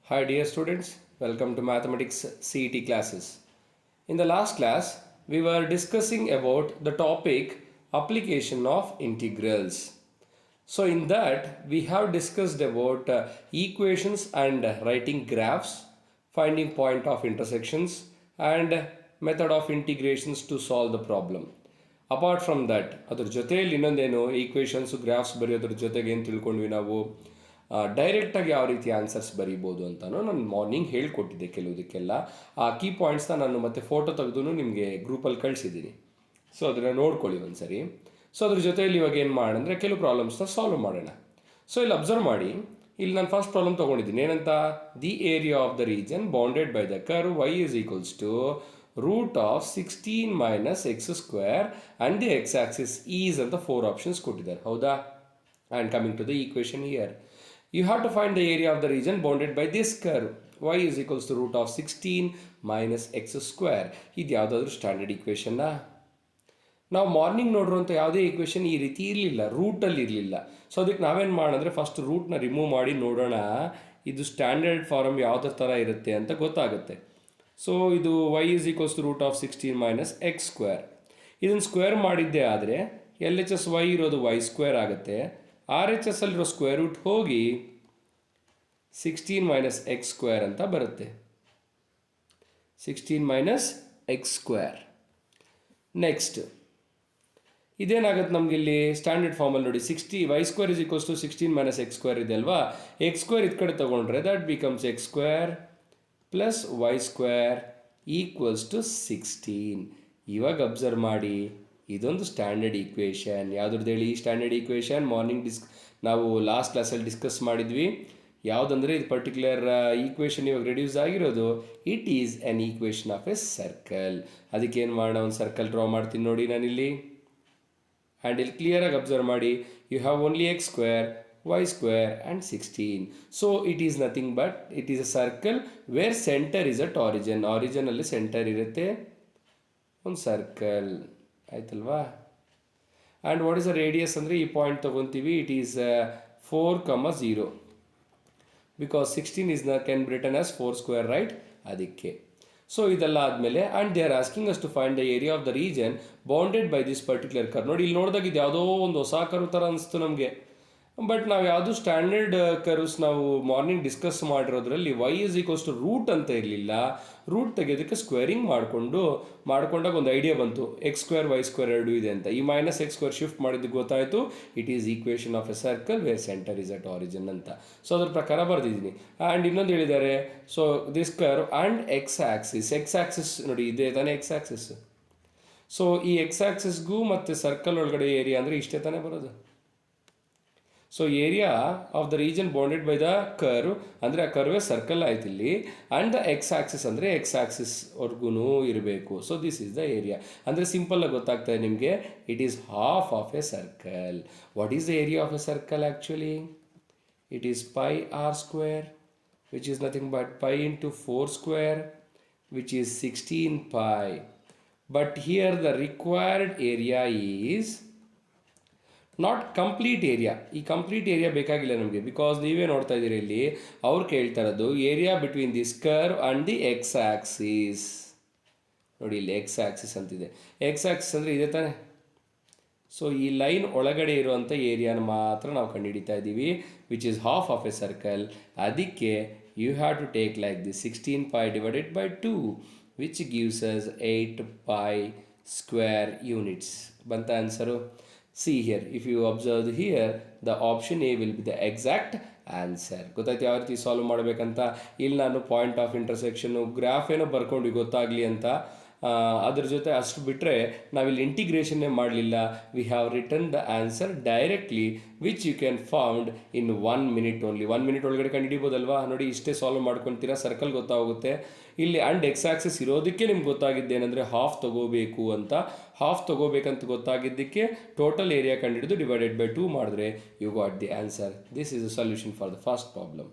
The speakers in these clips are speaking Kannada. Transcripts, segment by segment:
Hi dear students, welcome to Mathematics CET classes. In the last class, we were discussing about the topic application of integrals. So in that, we have discussed about equations and writing graphs, finding point of intersections and method of integrations to solve the problem. Apart from that ಅದ್ರ ಜೊತೆಯಲ್ಲಿ ಇನ್ನೊಂದೇನು ಈಕ್ವೇಷನ್ಸ್ ಗ್ರಾಫ್ಸ್ ಬರೆಯೋದ್ರ ಜೊತೆಗೆ ಏನು ತಿಳ್ಕೊಂಡ್ವಿ ನಾವು ಡೈರೆಕ್ಟಾಗಿ ಯಾವ ರೀತಿ ಆನ್ಸರ್ಸ್ ಬರೀಬೋದು ಅಂತಲೂ ನಾನು ಮಾರ್ನಿಂಗ್ ಹೇಳ್ಕೊಟ್ಟಿದ್ದೆ ಕೆಲವುದಕ್ಕೆಲ್ಲ ಆ ಕೀ ಪಾಯಿಂಟ್ಸ್ನ ನಾನು ಮತ್ತೆ ಫೋಟೋ ತೆಗೆದು ನಿಮಗೆ ಗ್ರೂಪಲ್ಲಿ ಕಳಿಸಿದ್ದೀನಿ. ಸೊ ಅದನ್ನು ನೋಡ್ಕೊಳ್ಳಿ ಒಂದು ಸರಿ. ಸೊ ಅದ್ರ ಜೊತೆಯಲ್ಲಿ ಇವಾಗ ಏನು ಮಾಡೋಣ ಅಂದರೆ ಕೆಲವು ಪ್ರಾಬ್ಲಮ್ಸ್ನ ಸಾಲ್ವ್ ಮಾಡೋಣ. ಸೊ ಇಲ್ಲಿ ಅಬ್ಸರ್ವ್ ಮಾಡಿ, ಇಲ್ಲಿ ನಾನು ಫಸ್ಟ್ ಪ್ರಾಬ್ಲಮ್ ತೊಗೊಂಡಿದ್ದೀನಿ. ಏನಂತ, the area of the region bounded by the curve y is equals to root of 16 minus x square and the x-axis is ಅಂತ 4 ಆಪ್ಷನ್ಸ್ ಕೊಟ್ಟಿದ್ದಾರೆ, ಹೌದಾ? And coming to the equation here, you have to find the area of the region bounded by this curve y is equals to root of 16 minus x square. ಇದು ಯಾವುದಾದ್ರೂ ಸ್ಟ್ಯಾಂಡರ್ಡ್ ಈಕ್ವೇಷನ್ನ? ನಾವು ಮಾರ್ನಿಂಗ್ ನೋಡಿರುವಂಥ ಯಾವುದೇ ಈಕ್ವೇಷನ್ ಈ ರೀತಿ ಇರಲಿಲ್ಲ, ರೂಟಲ್ಲಿ ಇರಲಿಲ್ಲ. ಸೊ ಅದಕ್ಕೆ ನಾವೇನು ಮಾಡೋಣ, ಫಸ್ಟ್ ರೂಟ್ನ ರಿಮೂವ್ ಮಾಡಿ ನೋಡೋಣ ಇದು ಸ್ಟ್ಯಾಂಡರ್ಡ್ ಫಾರ್ಮ್ ಯಾವುದ್ರ ಥರ ಇರುತ್ತೆ ಅಂತ ಗೊತ್ತಾಗುತ್ತೆ. ಸೊ ಇದು y is equals to root of 16 minus x square. ಇದನ್ನು ಸ್ಕ್ವೇರ್ ಮಾಡಿದ್ದೇ ಆದರೆ ಎಲ್ ಎಚ್ ಎಸ್ ವೈ ಇರೋದು y ಸ್ಕ್ವೇರ್ ಆಗುತ್ತೆ. ಆರ್ ಎಚ್ ಎಸ್ ಅಲ್ಲಿರೋ ಸ್ಕ್ವೇರ್ ರೂಟ್ ಹೋಗಿ 16 ಮೈನಸ್ ಎಕ್ಸ್ ಸ್ಕ್ವೇರ್ ಅಂತ ಬರುತ್ತೆ. 16 ಮೈನಸ್ ಎಕ್ಸ್ ಸ್ಕ್ವೇರ್. ನೆಕ್ಸ್ಟ್ ಇದೇನಾಗುತ್ತೆ ನಮಗೆ ಇಲ್ಲಿ ಸ್ಟ್ಯಾಂಡರ್ಡ್ ಫಾರ್ಮಲ್ಲಿ ನೋಡಿ, y square is equals to 16 minus x square ಇದೆ ಅಲ್ವಾ. ಎಕ್ಸ್ ಸ್ಕ್ವೇರ್ ಇದು ಕಡೆ ತೊಗೊಂಡ್ರೆ that becomes x square plus y square equals to 16. ಇವಾಗ ಅಬ್ಸರ್ವ್ ಮಾಡಿ, ಇದೊಂದು ಸ್ಟ್ಯಾಂಡರ್ಡ್ ಈಕ್ವೇಷನ್. ಯಾವುದ್ರದ್ದು ಹೇಳಿ ಸ್ಟ್ಯಾಂಡರ್ಡ್ ಈಕ್ವೇಷನ್? ಮಾರ್ನಿಂಗ್ ನಾವು ಲಾಸ್ಟ್ ಕ್ಲಾಸಲ್ಲಿ ಡಿಸ್ಕಸ್ ಮಾಡಿದ್ವಿ. ಯಾವುದಂದರೆ ಇದು ಪರ್ಟಿಕ್ಯುಲರ್ ಈಕ್ವೇಷನ್ ಇವಾಗ ರೆಡ್ಯೂಸ್ ಆಗಿರೋದು, it is an equation of a circle. ಅದಕ್ಕೇನು ಮಾಡೋಣ, ಒಂದು ಸರ್ಕಲ್ ಡ್ರಾ ಮಾಡ್ತೀನಿ ನೋಡಿ ನಾನಿಲ್ಲಿ. ಆ್ಯಂಡ್ ಇಲ್ಲಿ ಕ್ಲಿಯರಾಗಿ ಅಬ್ಸರ್ವ್ ಮಾಡಿ, you have only x square, y square and 16. So it is nothing but it is a circle where center is at origin. Origin ಅಲ್ಲಿ ಸೆಂಟರ್ ಇರುತ್ತೆ, ಒಂದು ಸರ್ಕಲ್ ಆಯ್ತಲ್ವಾ. And what is the radius ಅಂದರೆ ಈ ಪಾಯಿಂಟ್ ತೊಗೊತೀವಿ, it is 4,0 because 16 is can be written as 4 square, right? ಅದಕ್ಕೆ. ಸೊ ಇದೆಲ್ಲ ಆದಮೇಲೆ and they are asking us to find the area of the region bounded by this particular curve. ನೋಡಿ ಇಲ್ಲಿ ನೋಡಿದಾಗ ಇದು ಯಾವುದೋ ಒಂದು ಹೊಸ ಕರ್ವ್ ಥರ ಅನಿಸ್ತು ನಮಗೆ. ಬಟ್ ನಾವು ಯಾವುದು ಸ್ಟ್ಯಾಂಡರ್ಡ್ ಕರ್ವ್ಸ್ ನಾವು ಮಾರ್ನಿಂಗ್ ಡಿಸ್ಕಸ್ ಮಾಡಿರೋದ್ರಲ್ಲಿ y is equals to root ಅಂತ ಇರಲಿಲ್ಲ. ರೂಟ್ ತೆಗೆಯೋದಕ್ಕೆ ಸ್ಕ್ವೇರಿಂಗ್ ಮಾಡ್ಕೊಂಡಾಗ ಒಂದು ಐಡಿಯಾ ಬಂತು, ಎಕ್ಸ್ ಸ್ಕ್ವೇರ್ ವೈ ಸ್ಕ್ವೇರ್ ಎರಡು ಇದೆ ಅಂತ. ಈ ಮೈನಸ್ ಎಕ್ಸ್ ಸ್ಕ್ವೇರ್ ಶಿಫ್ಟ್ ಮಾಡಿದ್ದು ಗೊತ್ತಾಯಿತು, it is equation of a circle where centre is at origin ಅಂತ. ಸೊ ಅದ್ರ ಪ್ರಕಾರ ಬರೆದಿದ್ದೀನಿ. ಆ್ಯಂಡ್ ಇನ್ನೊಂದು ಹೇಳಿದ್ದಾರೆ, so this curve and x axis ನೋಡಿ ಇದೆ ತಾನೇ ಎಕ್ಸ್ ಆ್ಯಕ್ಸಿಸ್. ಸೊ ಈ ಎಕ್ಸ್ ಆ್ಯಕ್ಸಿಸ್ಗೂ ಮತ್ತು ಸರ್ಕಲ್ ಒಳಗಡೆ ಏರಿಯಾ ಅಂದರೆ ಇಷ್ಟೇ ತಾನೇ ಬರೋದು. So area of the region bounded by the curve ಅಂದರೆ ಆ ಕರ್ವೇ ಸರ್ಕಲ್ ಆಯ್ತು ಇಲ್ಲಿ. ಆ್ಯಂಡ್ ದ ಎಕ್ಸ್ ಆ್ಯಕ್ಸಿಸ್ ಅಂದರೆ ಎಕ್ಸ್ ಆ್ಯಕ್ಸಿಸ್ವರೆಗೂ ಇರಬೇಕು. So this is the area. ಅಂದರೆ ಸಿಂಪಲ್ಲಾಗಿ ಗೊತ್ತಾಗ್ತದೆ ನಿಮಗೆ, it is half of a circle. What is the area of a circle actually? It is pi r square which is nothing but pi into 4 square which is 16 pi. But here the required area is not complete area. ಈ ಕಂಪ್ಲೀಟ್ ಏರಿಯಾ ಬೇಕಾಗಿಲ್ಲ ನಮಗೆ, ಬಿಕಾಸ್ ನೀವೇ ನೋಡ್ತಾ ಇದ್ದೀರಿ ಇಲ್ಲಿ ಅವ್ರು ಕೇಳ್ತಾ ಇರೋದು area between this curve and the x axis. ನೋಡಿ ಇಲ್ಲಿ ಎಕ್ಸ್ ಆ್ಯಕ್ಸಿಸ್ ಅಂತಿದೆ. ಎಕ್ಸ್ ಆ್ಯಕ್ಸಿಸ್ ಅಂದರೆ ಇದೆ ತಾನೆ. ಸೊ ಈ ಲೈನ್ ಒಳಗಡೆ ಇರುವಂಥ ಏರಿಯಾನ ಮಾತ್ರ ನಾವು ಕಂಡುಹಿಡಿತಾ ಇದ್ದೀವಿ, which is half of a circle. ಅದಕ್ಕೆ you have to take like this 16 pi divided by 2 which gives us 8 pi square units. ಬಂತ answer? See here, if you observe here, the option A will be the exact answer. ಗೊತ್ತಾಯ್ತು ಯಾವ ರೀತಿ ಸಾಲ್ವ್ ಮಾಡಬೇಕಂತ. ಇಲ್ಲಿ ನಾನು ಪಾಯಿಂಟ್ ಆಫ್ ಇಂಟರ್ಸೆಕ್ಷನ್ನು ಗ್ರಾಫ್ ಏನೋ ಬರ್ಕೊಂಡು ಗೊತ್ತಾಗಲಿ ಅಂತ, ಅದ್ರ ಜೊತೆ ಅಷ್ಟು ಬಿಟ್ಟರೆ ನಾವಿಲ್ಲಿ ಇಂಟಿಗ್ರೇಷನ್ನೇ ಮಾಡಲಿಲ್ಲ. We have return the answer directly which you can found in 1 minute only. 1 minute ಒಳಗಡೆ ಕಂಡುಹಿಡಿಬೋದಲ್ವಾ? ನೋಡಿ ಇಷ್ಟೇ ಸಾಲ್ವ್ ಮಾಡ್ಕೊತೀರಾ, ಸರ್ಕಲ್ ಗೊತ್ತಾಗುತ್ತೆ ಇಲ್ಲಿ. ಆ್ಯಂಡ್ ಎಕ್ಸ್ ಆ್ಯಕ್ಸಿಸ್ ಇರೋದಕ್ಕೆ ನಿಮ್ಗೆ ಗೊತ್ತಾಗಿದ್ದೇನೆಂದರೆ ಹಾಫ್ ತೊಗೋಬೇಕು ಅಂತ. ಹಾಫ್ ತೊಗೋಬೇಕಂತ ಗೊತ್ತಾಗಿದ್ದಕ್ಕೆ ಟೋಟಲ್ ಏರಿಯಾ ಕಂಡುಹಿಡಿದು ಡಿವೈಡೆಡ್ ಬೈ 2 ಮಾಡಿದ್ರೆ you got the answer. This is a solution for the first problem.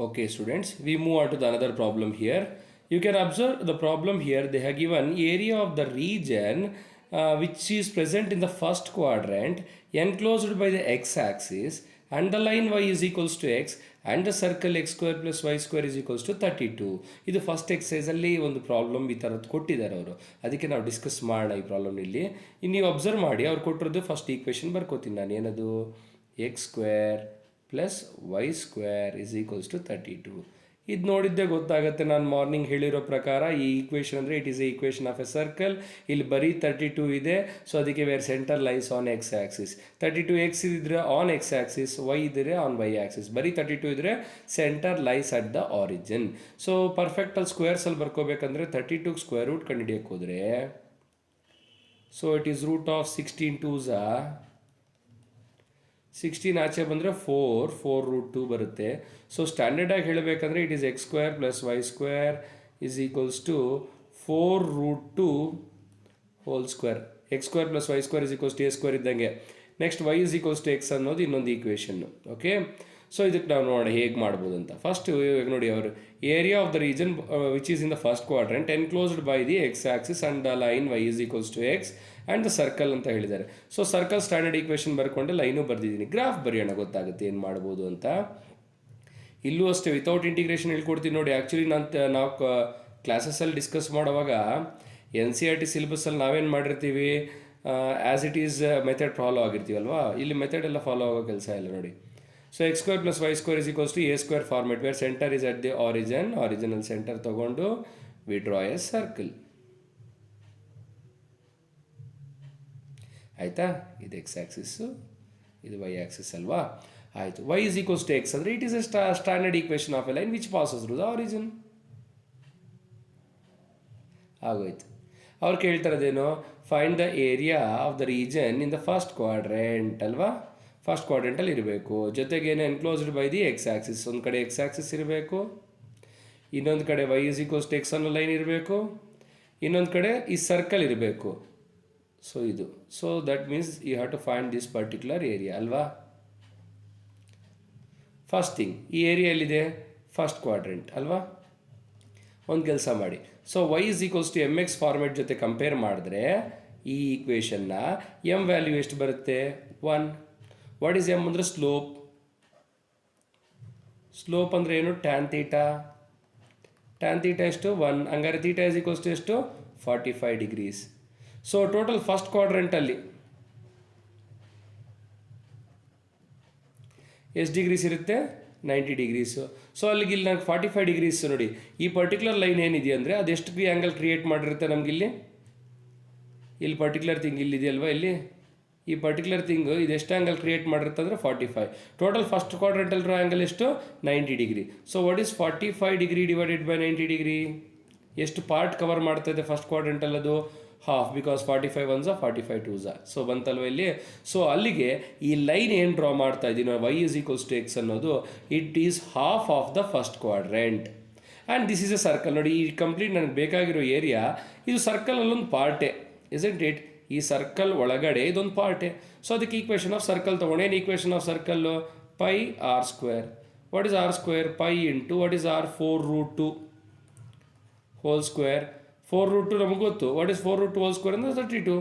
Okay students, we move on to the another problem here. You can observe the problem here. They have given area of the region which is present in the first quadrant enclosed by the x-axis and the line y is equals to x and the circle x square plus y square is equals to 32. ಇದು ಫಸ್ಟ್ ಎಕ್ಸಸೈಸಲ್ಲಿ ಒಂದು ಪ್ರಾಬ್ಲಮ್ ಈ ಥರದ್ದು ಕೊಟ್ಟಿದ್ದಾರೆ ಅವರು, ಅದಕ್ಕೆ ನಾವು ಡಿಸ್ಕಸ್ ಮಾಡೋಣ ಈ ಪ್ರಾಬ್ಲಮ್ ಇಲ್ಲಿ. ಇನ್ನು ನೀವು ಅಬ್ಸರ್ವ್ ಮಾಡಿ ಅವ್ರು ಕೊಟ್ಟಿರೋದು ಫಸ್ಟ್ ಈಕ್ವೇಷನ್ ಬರ್ಕೋತೀನಿ ನಾನು. ಏನದು? X square plus y square is equals to 32. ಇದು ನೋಡಿದ್ದೇ ಗೊತ್ತಾಗುತ್ತೆ. ನಾನು ಮಾರ್ನಿಂಗ್ ಹೇಳಿರೋ ಪ್ರಕಾರ ಈ ಈಕ್ವೇಷನ್ ಅಂದರೆ it is a equation of a circle. ಇಲ್ಲಿ ಬರೀ 32 ಇದೆ, ಸೊ ಅದಕ್ಕೆ where centre lies on x axis. 32 x ಇದ್ದರೆ ಆನ್ ಎಕ್ಸ್ ಆ್ಯಕ್ಸಿಸ್, ವೈ ಇದ್ದರೆ ಆನ್ ವೈ ಆ್ಯಕ್ಸಿಸ್. ಬರೀ 32 ಇದ್ದರೆ centre lies at the origin. So perfectly ಸ್ಕ್ವೇರ್ಸಲ್ಲಿ ಬರ್ಕೋಬೇಕಂದ್ರೆ 32 ಸ್ಕ್ವೇರ್ ರೂಟ್ ಕಂಡುಹಿಡಿಯೋಕ್ಕೆ ಹೋದರೆ, so it is root of 16 2s 16 ಆಚೆ ಬಂದರೆ 4 ರೂಟ್ 2 ಬರುತ್ತೆ. ಸೊ ಸ್ಟ್ಯಾಂಡರ್ಡಾಗಿ ಹೇಳಬೇಕಂದ್ರೆ it is x square plus y square is equals to 4 root 2 whole square. X square plus y square is equals to a square ಇದ್ದಂಗೆ. Next y is equals to x ಅನ್ನೋದು ಇನ್ನೊಂದು ಈಕ್ವೇಷನ್ನು. ಓಕೆ, ಸೊ ಇದಕ್ಕೆ ನಾವು ನೋಡೋಣ ಹೇಗೆ ಮಾಡ್ಬೋದು ಅಂತ. ಫಸ್ಟ್ ನೋಡಿ, ಅವರು area of the region which is in the first quadrant enclosed by the x axis and the line y is equals to x and the circle ಅಂತ ಹೇಳಿದ್ದಾರೆ. ಸೊ ಸರ್ಕಲ್ ಸ್ಟ್ಯಾಂಡರ್ಡ್ ಈಕ್ವೇಷನ್ ಬರ್ಕೊಂಡೆ ಲೈನು ಬರೆದಿದ್ದೀನಿ. ಗ್ರಾಫ್ ಬರೆಯೋಣ, ಗೊತ್ತಾಗುತ್ತೆ ಏನು ಮಾಡ್ಬೋದು ಅಂತ. ಇಲ್ಲೂ ಅಷ್ಟೇ ವಿತೌಟ್ ಇಂಟಿಗ್ರೇಷನ್ ಹೇಳ್ಕೊಡ್ತೀನಿ ನೋಡಿ. ಆ್ಯಕ್ಚುಲಿ ನಾವು ಕ್ಲಾಸಸ್ಸಲ್ಲಿ ಡಿಸ್ಕಸ್ ಮಾಡುವಾಗ NCERT ಸಿಲೆಬಸ್ಸಲ್ಲಿ ನಾವೇನು ಮಾಡಿರ್ತೀವಿ, as it is method follow ಆಗಿರ್ತೀವಲ್ವಾ. ಇಲ್ಲಿ ಮೆಥಡ್ ಎಲ್ಲ ಫಾಲೋ ಆಗೋ ಕೆಲಸ ಇಲ್ಲ ನೋಡಿ. So x square plus y square is equals to a square format where centre is at the original centre ತೊಗೊಂಡು ವಿ ಡ್ರಾ ಎ ಸರ್ಕಲ್. ಆಯಿತಾ? ಇದು ಎಕ್ಸ್ ಆ್ಯಕ್ಸಿಸ್ಸು, ಇದು ವೈ ಆ್ಯಕ್ಸಿಸ್ ಅಲ್ವಾ? ಆಯಿತು. Y is equals to x ಅಂದರೆ it is a standard equation of a line which passes through the origin. ಆಗೋಯ್ತು. ಅವ್ರು ಕೇಳ್ತಾರದೇನು, find the area of the region in the first quadrant ಅಲ್ವಾ? ಫಸ್ಟ್ ಕ್ವಾಡ್ರೆಂಟಲ್ಲಿ ಇರಬೇಕು. ಜೊತೆಗೇನು enclosed by the x axis. ಒಂದು ಕಡೆ ಎಕ್ಸ್ ಆ್ಯಕ್ಸಿಸ್ ಇರಬೇಕು, ಇನ್ನೊಂದು ಕಡೆ y is equals to x ಅನ್ನೋ ಲೈನ್ ಇರಬೇಕು, ಇನ್ನೊಂದು ಕಡೆ ಈ ಸರ್ಕಲ್ ಇರಬೇಕು. ಸೊ ಇದು, so that means you have to find this particular area ಅಲ್ವಾ? ಫಸ್ಟ್ ಥಿಂಗ್, ಈ ಏರಿಯಾ ಎಲ್ಲಿದೆ? ಫಸ್ಟ್ ಕ್ವಾಡ್ರೆಂಟ್ ಅಲ್ವಾ? ಒಂದು ಕೆಲಸ ಮಾಡಿ. So y is equals to m x format ಜೊತೆ ಕಂಪೇರ್ ಮಾಡಿದ್ರೆ ಈ ಈಕ್ವೇಷನ್ನ ಎಮ್ ವ್ಯಾಲ್ಯೂ ಎಷ್ಟು ಬರುತ್ತೆ? 1. ವಾಟ್ ಈಸ್ ಎಮ್ ಅಂದರೆ ಸ್ಲೋಪ್. ಸ್ಲೋಪ್ ಅಂದರೆ ಏನು? Tan theta. ಟ್ಯಾನ್ ತೀಟಾ ಎಷ್ಟು? 1. ಹಂಗಾರೆ ತೀಟಾ ಇಸ್ ಈಕ್ವಲ್ಸ್ ಟು ಎಷ್ಟು? 45 ಡಿಗ್ರೀಸ್. ಸೊ ಟೋಟಲ್ ಫಸ್ಟ್ ಕ್ವಾಡ್ರೆಂಟಲ್ಲಿ ಎಷ್ಟು ಡಿಗ್ರೀಸ್ ಇರುತ್ತೆ? 90 ಡಿಗ್ರೀಸು. ಸೊ ಅಲ್ಲಿಗೆ ಇಲ್ಲಿ ನಂಗೆ 45 ಡಿಗ್ರೀಸ್ ನೋಡಿ. ಈ ಪರ್ಟಿಕ್ಯುಲರ್ ಲೈನ್ ಏನಿದೆ ಅಂದರೆ ಅದು ಎಷ್ಟು ಆ್ಯಂಗಲ್ ಕ್ರಿಯೇಟ್ ಮಾಡಿರುತ್ತೆ ನಮಗಿಲ್ಲಿ? ಇಲ್ಲಿ ಪರ್ಟಿಕ್ಯುಲರ್ ಥಿಂಗ್ ಇಲ್ಲಿದೆಯಲ್ವಾ, ಇಲ್ಲಿ ಈ ಪರ್ಟಿಕ್ಯುಲರ್ ಥಿಂಗು ಇದು ಎಷ್ಟು ಆ್ಯಂಗಲ್ ಕ್ರಿಯೇಟ್ ಮಾಡಿರುತ್ತೆ ಅಂದರೆ 45. ಟೋಟಲ್ ಫಸ್ಟ್ ಕ್ವಾಡ್ರೆಂಟಲ್ಲಿರೋ ಆ್ಯಂಗಲ್ ಎಷ್ಟು? 90 degree. So what is 45 degree divided by 90 degree? ಎಷ್ಟು ಪಾರ್ಟ್ ಕವರ್ ಮಾಡ್ತಾಯಿದೆ ಫಸ್ಟ್ ಕ್ವಾಡ್ರೆಂಟಲ್ಲಿ? ಅದು half, because 45 1s 45 2s. So ಬಂತಲ್ವ ಇಲ್ಲಿ? ಸೊ ಅಲ್ಲಿಗೆ ಈ ಲೈನ್ ಏನು ಡ್ರಾ ಮಾಡ್ತಾ ಇದ್ದೀವಿ y is equals to x ಅನ್ನೋದು, it is half of the first quadrant and this is a circle. ನೋಡಿ, ಈ ಕಂಪ್ಲೀಟ್ ನನಗೆ ಬೇಕಾಗಿರೋ ಏರಿಯಾ ಇದು ಸರ್ಕಲಲ್ಲೊಂದು ಪಾರ್ಟೇ, ಇಸಂಟ್ ಇಟ್? ಈ ಸರ್ಕಲ್ ಒಳಗಡೆ ಇದೊಂದು ಪಾರ್ಟೇ. ಸೊ ಅದಕ್ಕೆ ಈಕ್ವೇಷನ್ ಆಫ್ ಸರ್ಕಲ್ ತೊಗೊಂಡು, ಏನು equation of circle? Pi r square. What is r square? Pi into what is r? 4 root 2 whole square. 4 root 2 ನಮಗೆ ಗೊತ್ತು. What is 4 root 2 whole square ಅಂದರೆ 32.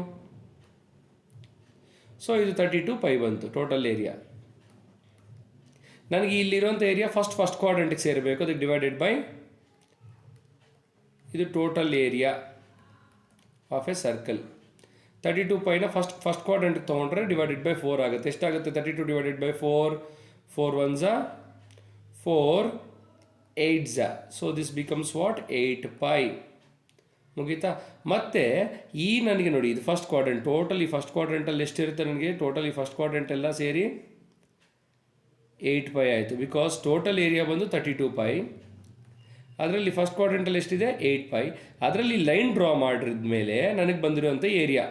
ಸೊ ಇದು 32 ಪೈ ಬಂತು ಟೋಟಲ್ ಏರಿಯಾ. ನನಗೆ ಇಲ್ಲಿರೋಂಥ ಏರಿಯಾ ಫಸ್ಟ್ ಕ್ವಾಡ್ರೆಂಟಿಗೆ ಸೇರಬೇಕು, ಅದಕ್ಕೆ ಡಿವೈಡೆಡ್ ಬೈ ಇದು total area of a circle. 32 ಪೈನ ಫಸ್ಟ್ ಕ್ವಾಡ್ರೆಂಟಿಗೆ ತೊಗೊಂಡ್ರೆ ಡಿವೈಡೆಡ್ ಬೈ 4 ಆಗುತ್ತೆ. ಎಷ್ಟಾಗುತ್ತೆ? 32 divided by 4. 4 1s 4 8s. So this becomes what? 8 pi. ಮುಗೀತಾ? ಮತ್ತೆ ಈ ನನಗೆ ನೋಡಿ, ಇದು ಫಸ್ಟ್ ಕ್ವಾಡ್ರೆಂಟ್. ಟೋಟಲ್ ಈ ಫಸ್ಟ್ ಕ್ವಾಡ್ರೆಂಟಲ್ಲಿ ಎಷ್ಟಿರುತ್ತೆ ನನಗೆ? ಟೋಟಲ್ ಈ ಫಸ್ಟ್ ಕ್ವಾಡ್ರೆಂಟ್ ಎಲ್ಲ ಸೇರಿ 8 ಪೈ ಆಯಿತು. ಬಿಕಾಸ್ ಟೋಟಲ್ ಏರಿಯಾ ಬಂದು 32 ಪೈ. ಅದರಲ್ಲಿ ಫಸ್ಟ್ ಕ್ವಾಡ್ರೆಂಟಲ್ಲಿ ಎಷ್ಟಿದೆ? 8 ಪೈ. ಅದರಲ್ಲಿ ಲೈನ್ ಡ್ರಾ ಮಾಡಿದ ಮೇಲೆ ನನಗೆ ಬಂದಿರುವಂಥ ಏರಿಯಾ,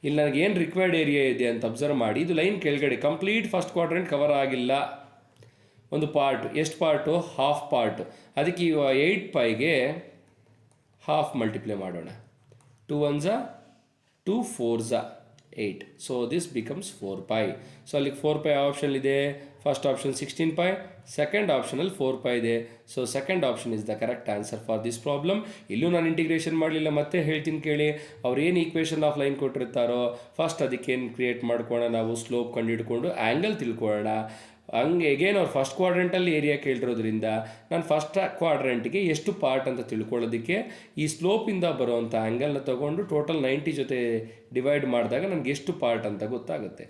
ಇಲ್ಲಿ ನನಗೆ ಏನು ರಿಕ್ವೈರ್ಡ್ ಏರಿಯಾ ಇದೆ ಅಂತ ಅಬ್ಸರ್ವ್ ಮಾಡಿ. ಇದು ಲೈನ್ ಕೆಳಗಡೆ ಕಂಪ್ಲೀಟ್ ಫಸ್ಟ್ ಕ್ವಾಡ್ರೆಂಟ್ ಕವರ್ ಆಗಿಲ್ಲ, ಒಂದು ಪಾರ್ಟ್. ಎಷ್ಟು ಪಾರ್ಟು? Half part. ಅದಕ್ಕೆ ಈ 8 ಪೈಗೆ ಹಾಫ್ ಮಲ್ಟಿಪ್ಲೈ ಮಾಡೋಣ. 2 1s 2 4s 8. So this becomes 4 pi. So ಅಲ್ಲಿಗೆ 4 ಪೈ ಆಪ್ಷನ್ ಇದೆ. ಫಸ್ಟ್ ಆಪ್ಷನ್ 16 ಪೈ, ಸೆಕೆಂಡ್ ಆಪ್ಷನಲ್ಲಿ 4 ಪೈ ಇದೆ. So second option is the correct answer for this problem. ಇಲ್ಲೂ ನಾನು ಇಂಟಿಗ್ರೇಷನ್ ಮಾಡಲಿಲ್ಲ, ಮತ್ತೆ ಹೇಳ್ತೀನಿ ಕೇಳಿ. ಅವ್ರು ಏನು ಈಕ್ವೇಷನ್ ಆಫ್ ಲೈನ್ ಕೊಟ್ಟಿರ್ತಾರೋ ಫಸ್ಟ್ ಅದಕ್ಕೇನು ಕ್ರಿಯೇಟ್ ಮಾಡ್ಕೊಳ್ಳೋಣ ನಾವು? ಸ್ಲೋಪ್ ಕಂಡುಹಿಡ್ಕೊಂಡು ಆ್ಯಂಗಲ್ ತಿಳ್ಕೊಳ್ಳೋಣ. ಹಂಗೆ ಎಗೇನ್ ಅವ್ರು ಫಸ್ಟ್ ಕ್ವಾಡ್ರೆಂಟಲ್ಲಿ ಏರಿಯಾ ಕೇಳಿರೋದ್ರಿಂದ ನಾನು ಫಸ್ಟ್ ಕ್ವಾಡ್ರೆಂಟ್ಗೆ ಎಷ್ಟು ಪಾರ್ಟ್ ಅಂತ ತಿಳ್ಕೊಳ್ಳೋದಕ್ಕೆ ಈ ಸ್ಲೋಪಿಂದ ಬರೋವಂಥ ಆ್ಯಂಗಲ್ನ ತೊಗೊಂಡು ಟೋಟಲ್ 90 ಜೊತೆ ಡಿವೈಡ್ ಮಾಡಿದಾಗ ನನಗೆ ಎಷ್ಟು ಪಾರ್ಟ್ ಅಂತ ಗೊತ್ತಾಗುತ್ತೆ.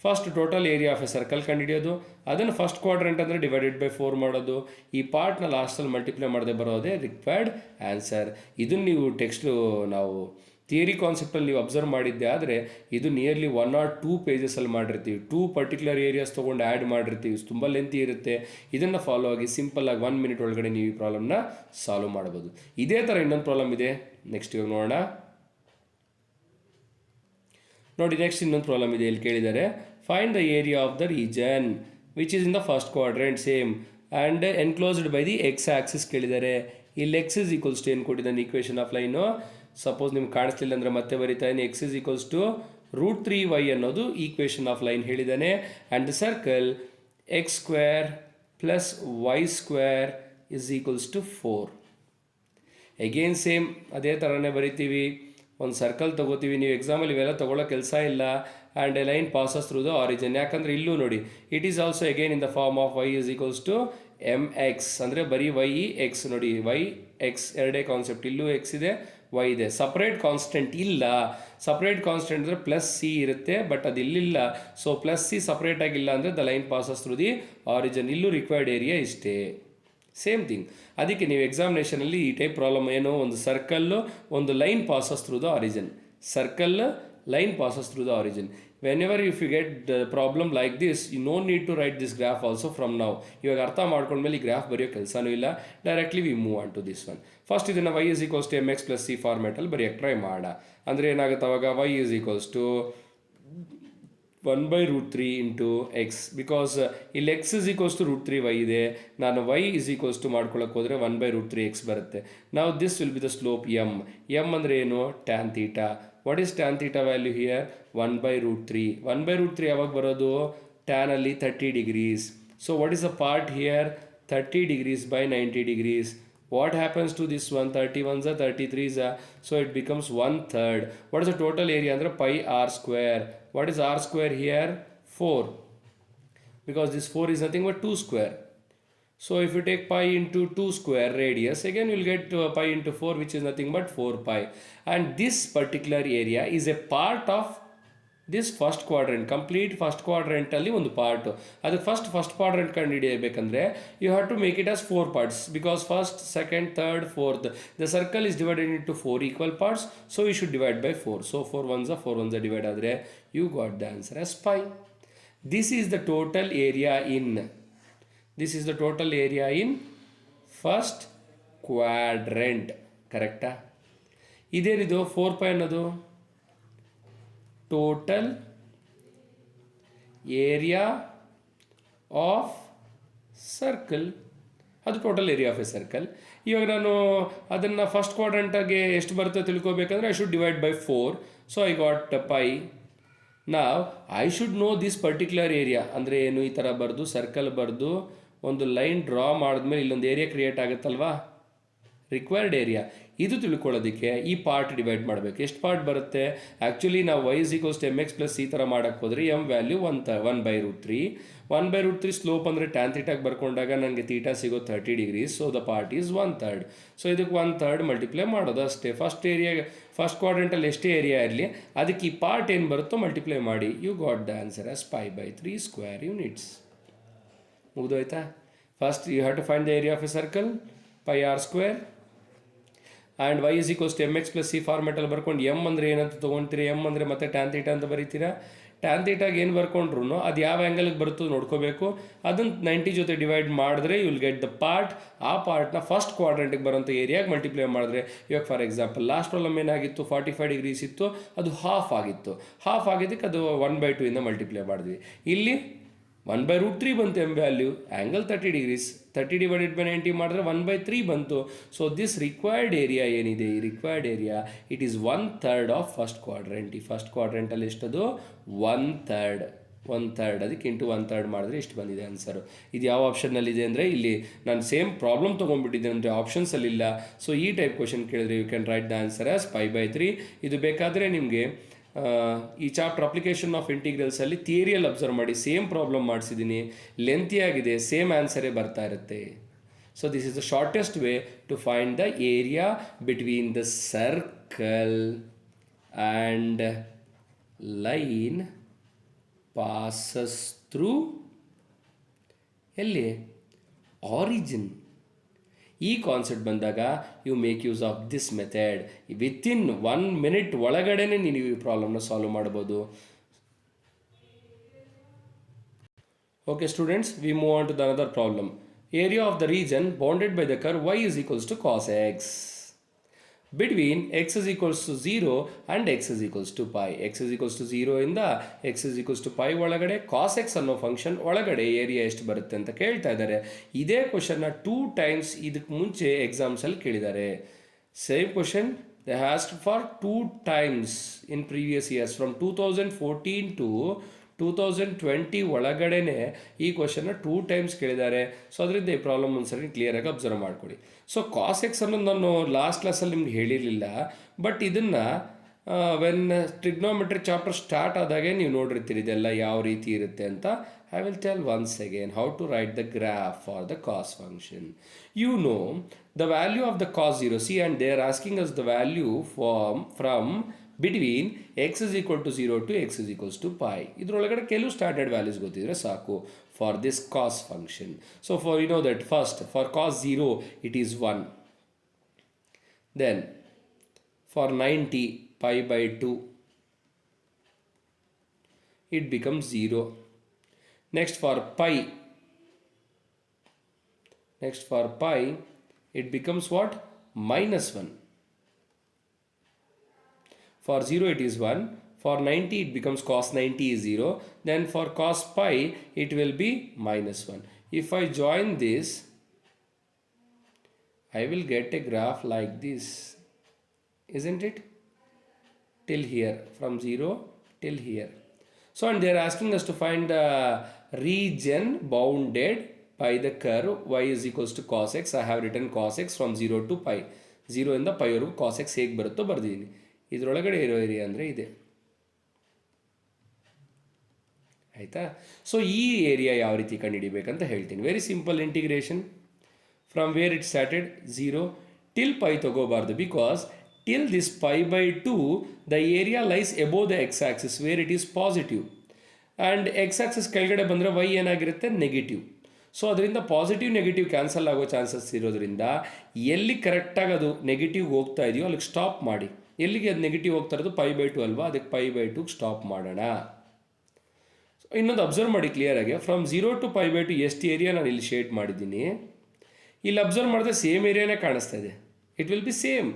First total area of a circle ಕಂಡುಹಿಡಿಯೋದು, ಅದನ್ನು ಫಸ್ಟ್ ಕ್ವಾಡ್ರೆಂಟ್ ಅಂದರೆ ಡಿವೈಡೆಡ್ ಬೈ 4 ಮಾಡೋದು, ಈ ಪಾರ್ಟ್ನ ಲಾಸ್ಟಲ್ಲಿ ಮಲ್ಟಿಪ್ಲೈ ಮಾಡದೆ ಬರೋದೇ ರಿಕ್ವೈರ್ಡ್ ಆನ್ಸರ್. ಇದನ್ನು ನೀವು ಟೆಕ್ಸ್ಟು ನಾವು ಥಿಯರಿ ಕಾನ್ಸೆಪ್ಟಲ್ಲಿ ನೀವು ಅಬ್ಸರ್ವ್ ಮಾಡಿದ್ದೆ ಆದರೆ ಇದು ನಿಯರ್ಲಿ 1 or 2 ಪೇಜಸಲ್ಲಿ ಮಾಡಿರ್ತೀವಿ. 2 ಪರ್ಟಿಕ್ಯುಲರ್ ಏರಿಯಾಸ್ ತೊಗೊಂಡು ಆ್ಯಡ್ ಮಾಡಿರ್ತೀವಿ. ತುಂಬ ಲೆಂತಿ ಇರುತ್ತೆ. ಇದನ್ನು ಫಾಲೋ ಆಗಿ ಸಿಂಪಲ್ಲಾಗಿ 1 minute ಒಳಗಡೆ ನೀವು ಈ ಪ್ರಾಬ್ಲಮ್ನ ಸಾಲ್ವ್ ಮಾಡ್ಬೋದು. ಇದೇ ಥರ ಇನ್ನೊಂದು ಪ್ರಾಬ್ಲಮ್ ಇದೆ, ನೆಕ್ಸ್ಟ್ ಇವಾಗ ನೋಡೋಣ. ನೋಡಿ ನೆಕ್ಸ್ಟ್ ಇನ್ನೊಂದು ಪ್ರಾಬ್ಲಮ್ ಇದೆ. ಇಲ್ಲಿ ಕೇಳಿದ್ದಾರೆ find the area of the region which is in the first quadrant same and enclosed by the x Axis ಕೇಳಿದ್ದಾರೆ. ಇಲ್ಲಿ ಎಕ್ಸ್ ಇಸ್ ಈಕ್ವಲ್ಸ್ ಟು ಏನು ಕೊಟ್ಟಿದ್ದಾನೆ ಈಕ್ವೇಷನ್ ಆಫ್ ಲೈನು. ಸಪೋಸ್ ನಿಮ್ಗೆ ಕಾಣಿಸ್ಲಿಲ್ಲ ಅಂದರೆ ಮತ್ತೆ ಬರೀತಾ ಇದ್ದೀನಿ. X is equals to √3y ಅನ್ನೋದು ಈಕ್ವೇಷನ್ ಆಫ್ ಲೈನ್ ಹೇಳಿದ್ದಾನೆ. And the circle x square plus y square is equals to 4. Again same ಅದೇ ಥರನೇ ಬರಿತೀವಿ. ಒಂದು ಸರ್ಕಲ್ ತೊಗೋತೀವಿ. ನೀವು ಎಕ್ಸಾಮಲ್ಲಿ ಇವೆಲ್ಲ ತೊಗೊಳ್ಳೋ ಕೆಲಸ ಇಲ್ಲ. And a line passes through the origin. ಯಾಕಂದರೆ ಇಲ್ಲೂ ನೋಡಿ it is also again in the form of y is equals to mx. ಅಂದರೆ ಬರೀ y x ನೋಡಿ y x ಎರಡೇ ಕಾನ್ಸೆಪ್ಟ್. ಇಲ್ಲೂ x ಇದೆ y ಇದೆ. ಸಪ್ರೇಟ್ ಕಾನ್ಸ್ಟೆಂಟ್ ಇಲ್ಲ. ಸಪ್ರೇಟ್ ಕಾನ್ಸ್ಟೆಂಟ್ ಅಂದರೆ ಪ್ಲಸ್ ಸಿ ಇರುತ್ತೆ, ಬಟ್ ಅದು ಇಲ್ಲಿಲ್ಲ. ಸೊ ಪ್ಲಸ್ ಸಿ ಸಪ್ರೇಟ್ ಆಗಿಲ್ಲ ಅಂದರೆ the line passes through the origin. ಇಲ್ಲೂ ರಿಕ್ವೈರ್ಡ್ ಏರಿಯಾ ಇಷ್ಟೇ, ಸೇಮ್ ಥಿಂಗ್. ಅದಕ್ಕೆ ನೀವು ಎಕ್ಸಾಮಿನೇಷನಲ್ಲಿ ಈ ಟೈಪ್ ಪ್ರಾಬ್ಲಮ್ ಏನೋ ಒಂದು ಸರ್ಕಲ್ಲು ಒಂದು line passes through the origin. Circle line passes through the origin. Whenever if you get the problem like this you no need to write this graph also from ನಾವು. ಇವಾಗ ಅರ್ಥ ಮಾಡ್ಕೊಂಡ್ಮೇಲೆ ಈ ಗ್ರಾಫ್ ಬರೆಯೋ ಕೆಲಸನೂ ಇಲ್ಲ. Directly we move on to this one. First ಇದನ್ನು y is equals to mx plus c ಫಾರ್ಮೆಟಲ್ಲಿ ಬರೆಯೋಕ್ಕೆ ಟ್ರೈ ಮಾಡ. ಅಂದರೆ ಏನಾಗುತ್ತೆ ಅವಾಗ y is equals to 1/√3 into X. Because ಇಲ್ಲಿ x is equals to √3y ಇದೆ. ನಾನು y ಇಸ್ ಈಕ್ವಲ್ಸ್ ಟು ಮಾಡ್ಕೊಳ್ಳೋಕೆ ಹೋದರೆ 1/√3x ಬರುತ್ತೆ. ನಾವು this will be the slope m. m ಅಂದರೆ ಏನು? Tan theta. What is tan theta value here? 1/√3. 1/√3 ಯಾವಾಗ ಬರೋದು? ಟ್ಯಾನಲ್ಲಿ 30 degrees. So what is the part here? 30 degrees by 90 degrees. What happens to this one? 31s are 33s are, so it becomes 1/3. What is the total area? Andre pi r square. What is r square here? 4. Because this 4 is nothing but 2 square. So if you take pi into 2 square radius, again you will get pi into 4, which is nothing but 4 pi. And this particular area is a part of this first quadrant. Complete first ಕ್ವಾಡ್ರೆಂಟಲ್ಲಿ ಒಂದು ಪಾರ್ಟು. ಅದಕ್ಕೆ ಫಸ್ಟ್ ಕ್ವಾಡ್ರೆಂಟ್ ಕಂಡು ಹಿಡಿಯಬೇಕಂದ್ರೆ you have to make it as 4 parts because first, second, third, fourth the circle is divided into 4 equal parts. So you should divide by 4. So 4 1s divide ಆದರೆ you got the answer as pi. This is the total area in first quadrant. ಕರೆಕ್ಟಾ? ಇದೇನಿದು 4 pi ಅನ್ನೋದು? Total area of circle. ಅದು total area of a circle. ಇವಾಗ ನಾನು ಅದನ್ನು ಫಸ್ಟ್ ಕ್ವಾಡ್ರೆಂಟಾಗೆ ಎಷ್ಟು ಬರುತ್ತೆ ತಿಳ್ಕೊಬೇಕಂದ್ರೆ I should divide by 4. So I got pi. ನಾವ್ I should know this particular area. ಅಂದರೆ ಏನು? ಈ ಥರ ಬರೆದು ಸರ್ಕಲ್ ಬರೆದು ಒಂದು ಲೈನ್ ಡ್ರಾ ಮಾಡಿದ್ಮೇಲೆ ಇಲ್ಲೊಂದು ಏರಿಯಾ ಕ್ರಿಯೇಟ್ ಆಗುತ್ತಲ್ವಾ, ರಿಕ್ವೈರ್ಡ್ ಏರಿಯಾ. ಇದು ತಿಳ್ಕೊಳ್ಳೋದಕ್ಕೆ ಈ ಪಾರ್ಟ್ ಡಿವೈಡ್ ಮಾಡಬೇಕು. ಎಷ್ಟು ಪಾರ್ಟ್ ಬರುತ್ತೆ? ಆ್ಯಕ್ಚುಲಿ ನಾವು y is equals to mx plus ಈ ಥರ ಮಾಡೋಕ್ಕೆ ಹೋದರೆ m ವ್ಯಾಲ್ಯೂ 1/√3. 1/√3 ಸ್ಲೋಪ್ ಅಂದರೆ ಟ್ಯಾನ್ ಥೀಟಾಗೆ ಬರ್ಕೊಂಡಾಗ ನನಗೆ ಥೀಟಾ ಸಿಗೋ 30 degrees. So the part is 1/3. So ಇದಕ್ಕೆ 1/3 ಮಲ್ಟಿಪ್ಲೈ ಮಾಡೋದು ಅಷ್ಟೇ. ಫಸ್ಟ್ ಕ್ವಾಡ್ರೆಂಟಲ್ಲಿ ಎಷ್ಟೇ ಏರಿಯಾ ಇರಲಿ ಅದಕ್ಕೆ ಈ ಪಾರ್ಟ್ ಏನು ಬರುತ್ತೋ ಮಲ್ಟಿಪ್ಲೈ ಮಾಡಿ. You got the answer as pi/3 square units. ಮುಗಿದೋಯ್ತಾ? First you have to find the area of a circle, pi r square. And y is equals to mx plus c ಫಾರ್ಮೆಟಲ್ಲಿ ಬರ್ಕೊಂಡು m ಅಂದರೆ ಏನಂತ ತೊಗೊಳ್ತೀರಿ? m ಅಂದರೆ ಮತ್ತೆ ಟ್ಯಾನ್ ಥೀಟಾ ಅಂತ ಬರೀತೀರಾ. ಟ್ಯಾನ್ ಥೀಟಾಗೆ ಏನು ಬರ್ಕೊಂಡ್ರು ಅದು ಯಾವ ಆ್ಯಂಗಲ್ಗೆ ಬರುತ್ತೋ ನೋಡ್ಕೋಬೇಕು. ಅದನ್ನು 90 ಜೊತೆ ಡಿವೈಡ್ ಮಾಡಿದ್ರೆ you will get the part. ಆ ಪಾರ್ಟ್ನ ಫಸ್ಟ್ ಕ್ವಾಡ್ರೆಂಟಿಗೆ ಬರೋಂಥ ಏರಿಯಾಗೆ ಮಲ್ಟಿಪ್ಲೈ ಮಾಡಿದ್ರೆ, ಇವಾಗ ಫಾರ್ ಎಕ್ಸಾಂಪಲ್ ಲಾಸ್ಟ್ ಪ್ರಾಬ್ಲಮ್ ಏನಾಗಿತ್ತು? 45 degrees ಇತ್ತು, ಅದು ಹಾಫ್ ಆಗಿತ್ತು. ಹಾಫ್ ಆಗಿದ್ದಕ್ಕೆ ಅದು 1/2 ಇಂದ ಮಲ್ಟಿಪ್ಲೈ ಮಾಡಿದ್ವಿ. ಇಲ್ಲಿ 1/√3 ಬಂತು m value. Angle 30 degrees. 30 divided by 90 ಮಾಡಿದ್ರೆ 1/3 ಬಂತು. ಸೊ ದಿಸ್ ರಿಕ್ವೈರ್ಡ್ ಏರಿಯಾ ಏನಿದೆ, ಈ required area it is 1/3 of first quadrant. ಈ ಫಸ್ಟ್ ಕ್ವಾಡ್ರೆಂಟಲ್ಲಿ ಎಷ್ಟದು? 1/3. ಅದಕ್ಕೆ ಇಂಟು 1/3 ಮಾಡಿದ್ರೆ ಇಷ್ಟು ಬಂದಿದೆ ಆನ್ಸರು. ಇದು ಯಾವ ಆಪ್ಷನ್ನಲ್ಲಿದೆ ಅಂದರೆ ಇಲ್ಲಿ ನಾನು ಸೇಮ್ ಪ್ರಾಬ್ಲಮ್ ತೊಗೊಂಡ್ಬಿಟ್ಟಿದ್ದೆ ಅಂದರೆ ಆಪ್ಷನ್ಸಲ್ಲಿಲ್ಲ. ಸೊ ಈ ಟೈಪ್ ಕ್ವಶನ್ ಕೇಳಿದ್ರೆ you can write the answer as pi/3. ಇದು ಬೇಕಾದರೆ ನಿಮಗೆ ಈ ಚಾಪ್ಟರ್ ಅಪ್ಲಿಕೇಶನ್ ಆಫ್ ಇಂಟಿಗ್ರಲ್ಸಲ್ಲಿ ಥಿಯರಿಯಲ್ಲಿ ಅಬ್ಸರ್ವ್ ಮಾಡಿ ಸೇಮ್ ಪ್ರಾಬ್ಲಮ್ ಮಾಡಿಸಿದ್ದೀನಿ, ಲೆಂತಿಯಾಗಿದೆ, ಸೇಮ್ ಆನ್ಸರೇ ಬರ್ತಾ ಇರುತ್ತೆ. So this is the shortest way to find the area between the circle and line passes through ಎಲ್ಲಿ ಆರಿಜಿನ್. ಈ ಕಾನ್ಸೆಪ್ಟ್ ಬಂದಾಗ you make use of this method. Within 1 minute ಒಳಗಡೆನೆ ನೀವು ಈ ಪ್ರಾಬ್ಲಮ್ನ ಸಾಲ್ವ್ ಮಾಡ್ಬೋದು. Okay students, we move on to the another problem. Area of the region bounded by the curve y is equals to cos x between x is equals to 0 and x is equals to pi. x is equals to 0 ಇಂದ x is equals to pi ಒಳಗಡೆ cos x ಅನ್ನೋ ಫಂಕ್ಷನ್ ಒಳಗಡೆ ಏರಿಯಾ ಎಷ್ಟು ಬರುತ್ತೆ ಅಂತ ಕೇಳ್ತಾ ಇದ್ದಾರೆ. ಇದೇ ಕ್ವಶನ್ನ 2 times ಇದಕ್ಕೆ ಮುಂಚೆ ಎಕ್ಸಾಮ್ಸಲ್ಲಿ ಕೇಳಿದ್ದಾರೆ. Same question they asked for 2 times in previous years from 2014 to 2020 ಒಳಗಡೆನೆ ಈ ಕ್ವಶನ್ನ 2 times ಕೇಳಿದ್ದಾರೆ. ಸೊ ಅದರಿಂದ ಈ ಪ್ರಾಬ್ಲಮ್ ಒಂದ್ಸರಿ ಕ್ಲಿಯರಾಗಿ ಅಬ್ಸರ್ವ್ ಮಾಡ್ಕೊಳ್ಳಿ. ಸೊ ಕಾಸ್ ಎಕ್ಸ್ ಅನ್ನೋದು ನಾನು ಲಾಸ್ಟ್ ಕ್ಲಾಸಲ್ಲಿ ನಿಮ್ಗೆ ಹೇಳಿರಲಿಲ್ಲ, ಬಟ್ ಇದನ್ನು ವೆನ್ ಟ್ರಿಗ್ನೋಮೆಟ್ರಿ ಚಾಪ್ಟರ್ ಸ್ಟಾರ್ಟ್ ಆದಾಗೆ ನೀವು ನೋಡಿರ್ತೀರಿ ಇದೆಲ್ಲ ಯಾವ ರೀತಿ ಇರುತ್ತೆ ಅಂತ. I will tell once again how to write the graph for the cos function. You know the value of the cos 0, see and they are asking us the value from between x is equal to 0 to x is equals to pi. ಇದರೊಳಗಡೆ ಕೆಲವು ಸ್ಟ್ಯಾಂಡರ್ಡ್ ವ್ಯಾಲ್ಯೂಸ್ ಗೊತ್ತಿದ್ರೆ ಸಾಕು for this cos function. So for you know that first for cos 0 it is 1, then for 90 pi by 2 it becomes 0. Next for pi it becomes what? -1. For 0 it is 1, for 90 it becomes cos 90 is 0, then for cos pi it will be -1. If I join this, I will get a graph like this, isn't it? Till here, from 0 till here. So and they are asking us to find the region bounded by the curve y is equals to cos x. I have written cos x from 0 to pi. 0 ಇಂದ pi ವರೆಗೂ cos x ಹೇಗೆ ಬರುತ್ತೋ ಬರ್ದಿದ್ದೀನಿ. ಇದರೊಳಗಡೆ ಇರೋ ಏರಿಯಾ ಅಂದರೆ ಇದೆ, ಆಯಿತಾ? ಸೊ ಈ ಏರಿಯಾ ಯಾವ ರೀತಿ ಕಂಡುಹಿಡಿಬೇಕಂತ ಹೇಳ್ತೀನಿ. Very simple integration. From where it started 0 till pi ತಗೋಬಾರ್ದು, because till this pi by 2 the area lies above the x axis where it is positive, and x axis ಕೆಳಗಡೆ ಬಂದರೆ y ಏನಾಗಿರುತ್ತೆ? ನೆಗೆಟಿವ್. ಸೊ ಅದರಿಂದ ಪಾಸಿಟಿವ್ ನೆಗೆಟಿವ್ ಕ್ಯಾನ್ಸಲ್ ಆಗೋ ಚಾನ್ಸಸ್ ಇರೋದ್ರಿಂದ ಎಲ್ಲಿ ಕರೆಕ್ಟಾಗಿ ಅದು ನೆಗೆಟಿವ್ ಹೋಗ್ತಾ ಇದೆಯೋ ಅಲ್ಲಿಗೆ ಸ್ಟಾಪ್ ಮಾಡಿ. ಎಲ್ಲಿಗೆ ಅದು ನೆಗೆಟಿವ್ ಹೋಗ್ತಾ ಇರೋದು pi by 2 ಅಲ್ವಾ, ಅದಕ್ಕೆ pi by 2 ಸ್ಟಾಪ್ ಮಾಡೋಣ. ಸೊ ಇನ್ನೊಂದು ಅಬ್ಸರ್ವ್ ಮಾಡಿ ಕ್ಲಿಯರಾಗಿ, ಫ್ರಮ್ 0 to pi by 2 ಎಷ್ಟು ಏರಿಯಾ ನಾನು ಇಲ್ಲಿ ಶೇಡ್ ಮಾಡಿದ್ದೀನಿ, ಇಲ್ಲಿ ಅಬ್ಸರ್ವ್ ಮಾಡಿದ್ರೆ ಸೇಮ್ ಏರಿಯಾನೇ ಕಾಣಿಸ್ತಾ ಇದೆ. It will be same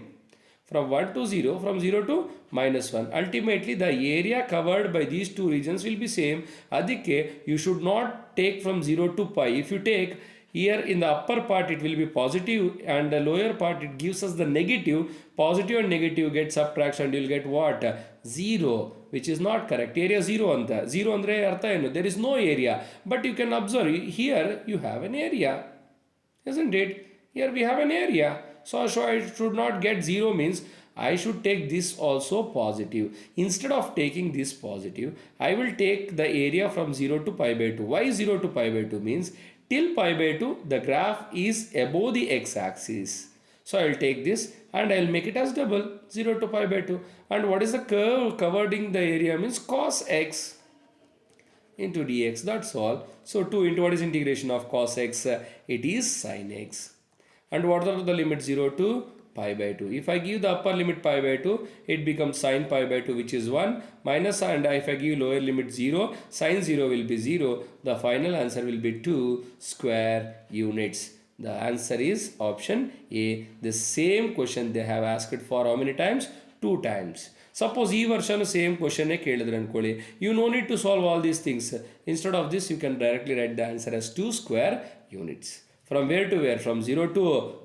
from 1 to 0, from 0 to -1. Ultimately the area covered by these two regions will be same. ಅದಕ್ಕೆ you should not take from 0 to pi. If you take here in the upper part it will be positive, and the lower part it gives us the negative. Positive and negative get subtraction and you will get what? 0, which is not correct. Area 0 anta. 0 andre artha enu? There is no area. But you can observe here you have an area, isn't it? Here we have an area. So I should not get 0 means I should take this also positive. Instead of taking this positive, I will take the area from 0 to pi by 2. Why 0 to pi by 2 means till pi by 2 the graph is above the x-axis. So I will take this and I will make it as double, 0 to pi by 2. And what is the curve covering the area means cos x into dx, that's all. So 2 into what is integration of cos x? It is sin x. And what are the limits? 0 to pi by 2. If I give the upper limit pi by 2, it becomes sin pi by 2, which is 1, minus, and if I give lower limit 0, sin 0 will be 0. The final answer will be 2 square units. The answer is option A. The same question they have asked for how many times? 2 times. Suppose ಈ ವರ್ಷನೂ ಸೇಮ್ ಕ್ವಶನ್ನೇ ಕೇಳಿದ್ರೆ ಅನ್ಕೊಳ್ಳಿ, you no need to solve all these things. Instead of this, you can directly write the answer as 2 square units. From where to where? From 0 to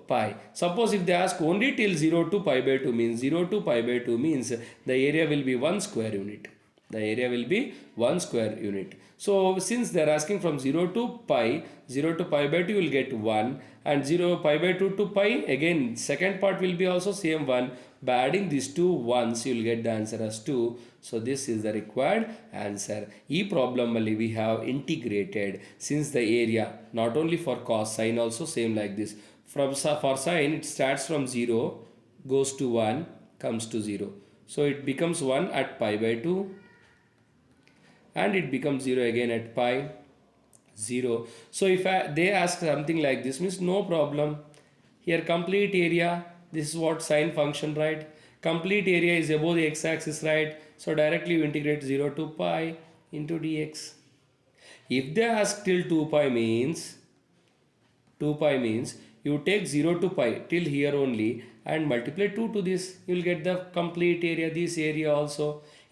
pi. Suppose if they ask only till 0 to pi by 2 means 0 to pi by 2 means the area will be 1 square unit. The area will be 1 square unit. So since they are asking from 0 to pi, 0 to pi by 2 you will get 1, and 0 pi by 2 to pi, again second part will be also same 1. By adding these two ones you will get the answer as 2. So this is the required answer. E problem only we have integrated, since the area not only for cos, sine also same like this. For sine it starts from 0, goes to 1, comes to 0. So it becomes 1 at pi by 2, and it becomes 0 again at pi 0. So if they ask something like this, means no problem. Here complete area, this is what sine function, right? Complete area is above the x-axis, right? So directly you integrate 0 to pi into dx. If they ask till 2 pi means you take 0 to pi till here only and multiply 2 to this, you will get the complete area, this area also.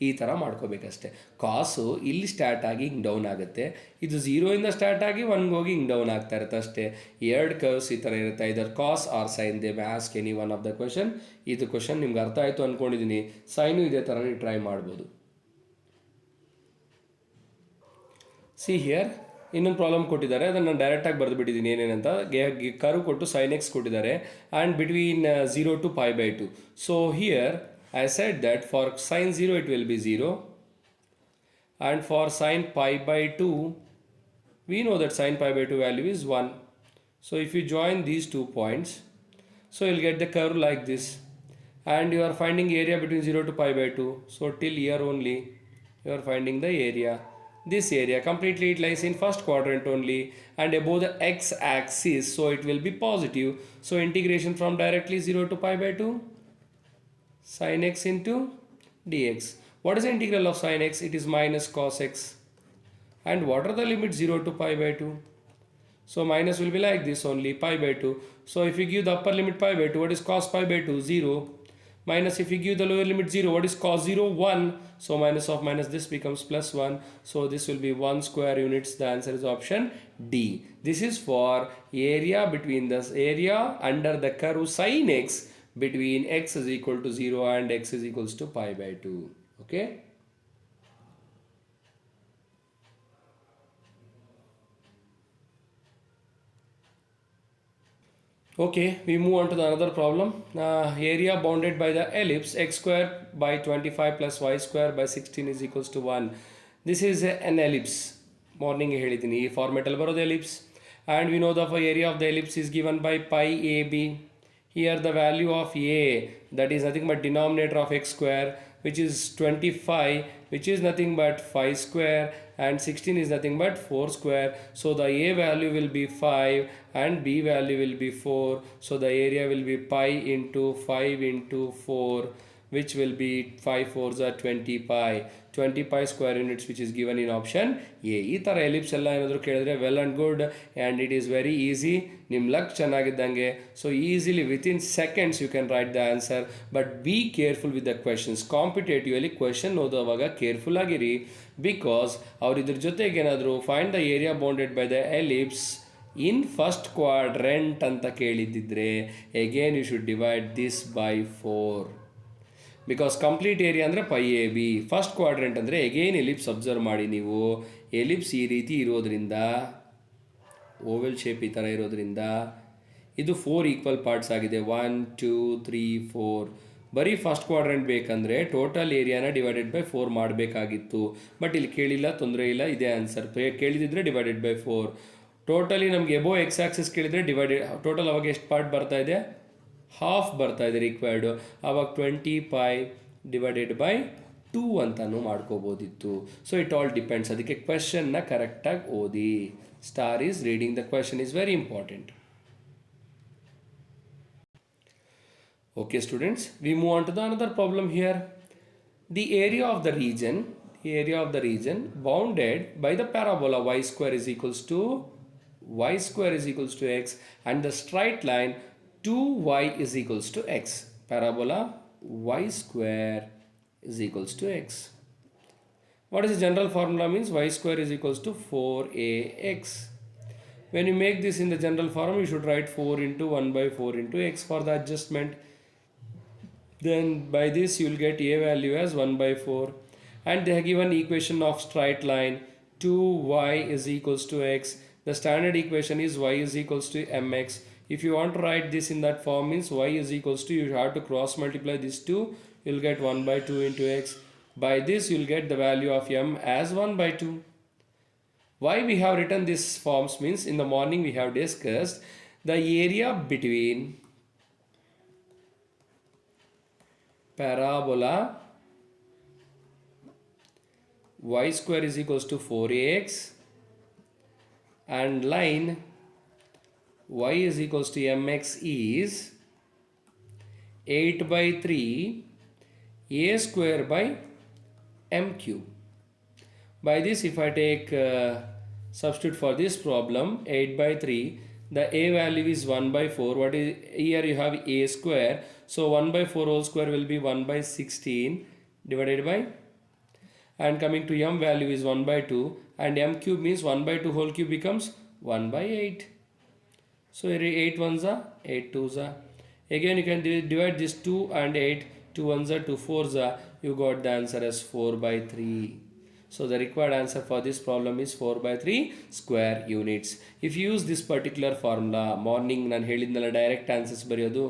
ಈ ಥರ ಮಾಡ್ಕೋಬೇಕಷ್ಟೆ. ಕಾಸು ಇಲ್ಲಿ ಸ್ಟಾರ್ಟ್ ಆಗಿ ಹಿಂಗೆ ಡೌನ್ ಆಗುತ್ತೆ, ಇದು 0ಇಂದ ಸ್ಟಾರ್ಟ್ ಆಗಿ 1ಗೆ ಹೋಗಿ ಹಿಂಗೆ ಡೌನ್ ಆಗ್ತಾ ಇರುತ್ತೆ ಅಷ್ಟೇ. ಎರಡು ಕರ್ವ್ಸ್ ಈ ಥರ ಇರುತ್ತೆ, ಇದರ್ cos or sine. They may ask any one of the question. ಇದು ಕ್ವೆಶನ್ ನಿಮ್ಗೆ ಅರ್ಥ ಆಯಿತು ಅಂದ್ಕೊಂಡಿದ್ದೀನಿ. ಸೈನು ಇದೇ ಥರ ನೀವು ಟ್ರೈ ಮಾಡ್ಬೋದು. ಸಿ ಹಿಯರ್ ಇನ್ನೊಂದು ಪ್ರಾಬ್ಲಮ್ ಕೊಟ್ಟಿದ್ದಾರೆ, ಅದನ್ನು ನಾನು ಡೈರೆಕ್ಟಾಗಿ ಬರೆದುಬಿಟ್ಟಿದ್ದೀನಿ ಏನೇನಂತ. ಕರ್ವ್ ಕೊಟ್ಟು ಸೈನ್ ಎಕ್ಸ್ ಕೊಟ್ಟಿದ್ದಾರೆ and between 0 to pi by 2. So here I said that for sin 0 it will be 0, and for sin pi by 2 we know that sin pi by 2 value is 1. So if you join these 2 points, so you'll get the curve like this, and you are finding area between 0 to pi by 2. So till here only you are finding the area. This area completely it lies in first quadrant only and above the x-axis, so it will be positive. So integration from directly 0 to pi by 2 sin x into dx. What is the integral of sin x? It is minus cos x. And what are the limits 0 to pi by 2? So minus will be like this only, pi by 2. So if you give the upper limit pi by 2, what is cos pi by 2? 0. Minus if you give the lower limit 0, what is cos 0? 1. So minus of minus, this becomes plus 1. So this will be 1 square units. The answer is option D. This is for area between the area under the curve sin x between x is equal to 0 and x is equals to pi by 2. Okay. Okay, we move on to the another problem. Area bounded by the ellipse x square by 25 plus y square by 16 is equals to 1. This is an ellipse. Morning ಹೇಳಿದ್ದೀನಿ ಈ ಫಾರ್ಮೆಟಲ್ಲಿ ಬರೋದು ellipse, and we know the area of the ellipse is given by pi ab. Here the value of a, that is nothing but denominator of x square, which is 25, which is nothing but 5 square, and 16 is nothing but 4 square. So the a value will be 5 and b value will be 4. So the area will be pi into 5 into 4, which will be 5 4s are 20 pi. 20 pi square units, which is given in option A. ಈ ಥರ ಎಲಿಪ್ಸ್ ಎಲ್ಲ ಏನಾದರೂ ಕೇಳಿದ್ರೆ well and good, and it is very easy. ನಿಮ್ಮ ಲಕ್ ಚೆನ್ನಾಗಿದ್ದಂಗೆ. So easily within seconds you can write the answer. But be careful with the questions. ಕಾಂಪಿಟೇಟಿವಲ್ಲಿ ಕ್ವೆಶನ್ ಓದೋವಾಗ ಕೇರ್ಫುಲ್ ಆಗಿರಿ, ಬಿಕಾಸ್ ಅವ್ರು ಇದ್ರ ಜೊತೆಗೆ ಏನಾದರೂ find the area bounded by the ellipse in first quadrant ಅಂತ ಕೇಳಿದ್ದಿದ್ರೆ again you should divide this by 4. Because complete area ಅಂದರೆ pi a b. First quadrant ಅಂದರೆ ಎಗೇನ್ ಎಲಿಪ್ಸ್ ಅಬ್ಸರ್ವ್ ಮಾಡಿ ನೀವು. ಎಲಿಪ್ಸ್ ಈ ರೀತಿ ಇರೋದ್ರಿಂದ, ಓವೆಲ್ ಶೇಪ್ ಈ ಥರ ಇರೋದ್ರಿಂದ ಇದು 4 ಈಕ್ವಲ್ ಪಾರ್ಟ್ಸ್ ಆಗಿದೆ. 1 2 3 4. ಬರೀ ಫಸ್ಟ್ ಕ್ವಾಡ್ರೆಂಟ್ ಬೇಕಂದರೆ ಟೋಟಲ್ ಏರಿಯಾನ ಡಿವೈಡೆಡ್ ಬೈ 4 ಮಾಡಬೇಕಾಗಿತ್ತು. ಬಟ್ ಇಲ್ಲಿ ಕೇಳಿಲ್ಲ, ತೊಂದರೆ ಇಲ್ಲ, ಇದೇ ಆನ್ಸರ್. ಕೇಳಿದಿದ್ರೆ ಡಿವೈಡೆಡ್ ಬೈ 4. ಟೋಟಲಿ ನಮಗೆ ಎಬೋ ಎಕ್ಸ್ ಆಕ್ಸಿಸ್ ಕೇಳಿದರೆ ಡಿವೈಡೆಡ್, ಟೋಟಲ್ ಅವಾಗ ಎಷ್ಟು ಪಾರ್ಟ್ ಬರ್ತಾ ಇದೆ? ಹಾಫ್ ಬರ್ತಾ ಇದೆ ರಿಕ್ವೈರ್ಡು. ಆವಾಗ 20 pi ಡಿವೈಡೆಡ್ ಬೈ 2 ಅಂತಲೂ ಮಾಡ್ಕೋಬೋದಿತ್ತು. So it all depends. ಅದಕ್ಕೆ ಕ್ವೆಶನ್ನ ಕರೆಕ್ಟಾಗಿ ಓದಿ. Star is reading the question is very important. Okay students, we move on to the another problem here. The area of the region bounded by the parabola y square is equals to x, and the straight line 2y is equals to x. Parabola y square is equals to x. What is the general formula? Means y square is equals to 4ax. When you make this in the general form, you should write 4 into 1 by 4 into x for the adjustment. Then by this you will get a value as 1 by 4, and they have given equation of straight line 2y is equals to x. The standard equation is y is equals to mx. If you want to write this in that form, means y is equals to, you have to cross multiply these two, you'll get 1 by 2 into x. By this you'll get the value of m as 1 by 2. Why we have written this forms means, in the morning we have discussed the area between parabola y square is equals to 4ax and line y is equals to mx is 8 by 3 a square by m cube. By this, if I take substitute for this problem, 8 by 3, the a value is 1 by 4. What is here? You have a square, so 1 by 4 whole square will be 1 by 16 divided by, and coming to m value is 1 by 2, and m cube means 1 by 2 whole cube becomes 1 by 8. So 8 ones are 8 twos are. Again you can divide this 2 and 8, 2 ones are 2 fours are, you got the answer as 4 by 3. So the required answer for this problem is 4 by 3 square units. If you use this particular formula, morning ನಾನು ಹೇಳಿದ್ನಲ್ಲ ಡೈರೆಕ್ಟ್ ಆನ್ಸರ್ಸ್ ಬರೆಯೋದು,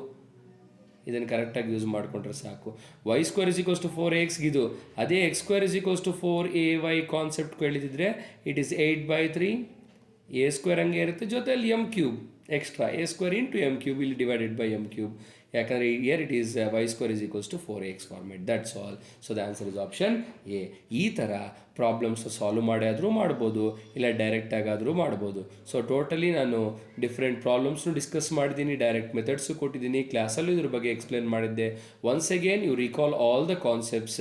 ಇದನ್ನು ಕರೆಕ್ಟಾಗಿ ಯೂಸ್ ಮಾಡಿಕೊಂಡ್ರೆ ಸಾಕು. Y square is equals to 4x ಇದು, ಅದೇ x square is equals to 4ay concept ಕೇಳಿದಿದ್ರೆ it is 8 by 3, a square ಹಂಗೆ ಇರುತ್ತೆ, ಜೊತೆಯಲ್ಲಿ m cube extra, a square into m cube ಇಲ್ಲಿ ಡಿವೈಡೆಡ್ ಬೈ m ಕ್ಯೂಬ್. ಯಾಕಂದರೆ here it is y square is equals to 4x format. That's all. So the answer is option A. ಈ ಥರ ಪ್ರಾಬ್ಲಮ್ಸ್ ಸಾಲ್ವ್ ಮಾಡಿ ಆದರೂ ಮಾಡ್ಬೋದು, ಇಲ್ಲ ಡೈರೆಕ್ಟಾಗಾದರೂ ಮಾಡ್ಬೋದು. ಸೊ ಟೋಟಲಿ ನಾನು ಡಿಫ್ರೆಂಟ್ ಪ್ರಾಬ್ಲಮ್ಸ್ನು ಡಿಸ್ಕಸ್ ಮಾಡಿದ್ದೀನಿ, ಡೈರೆಕ್ಟ್ ಮೆಥಡ್ಸು ಕೊಟ್ಟಿದ್ದೀನಿ, ಕ್ಲಾಸಲ್ಲೂ ಇದ್ರ ಬಗ್ಗೆ ಎಕ್ಸ್ಪ್ಲೇನ್ ಮಾಡಿದ್ದೆ. Once again you recall all the concepts